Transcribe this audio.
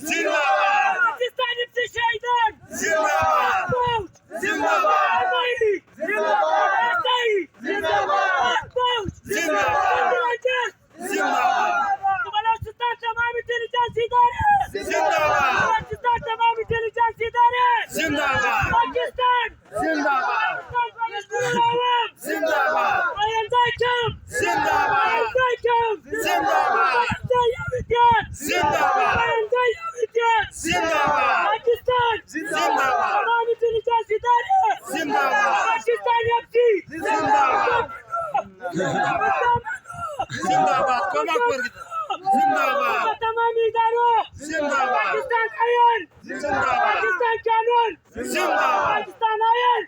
जिंदाबाद पाकिस्तानी शहीदान जिंदाबाद फौज जिंदाबाद हमारी जिंदाबाद फौज जिंदाबाद जिंदाबाद तुम्हाला सुद्धा तमाम इंटेलिजन्स इदारे जिंदाबाद सुद्धा तमाम इंटेलिजन्स इदारे जिंदाबाद पाकिस्तान जिंदाबाद जिंदाबाद जिंदाबाद जिंदाबाद जिंदाबाद जिंदाबाद जिंदाबाद पाकिस्तान जिंदाबाद तमाम इंटेलिजन्स इदारे जिंदाबाद पाकिस्तान एफसी जिंदाबाद जिंदाबाद कमाल जिंदाबाद तमाम इदारों जिंदाबाद पाकिस्तान आयन जिंदाबाद पाकिस्तान कानून जिंदाबाद पाकिस्तान आयन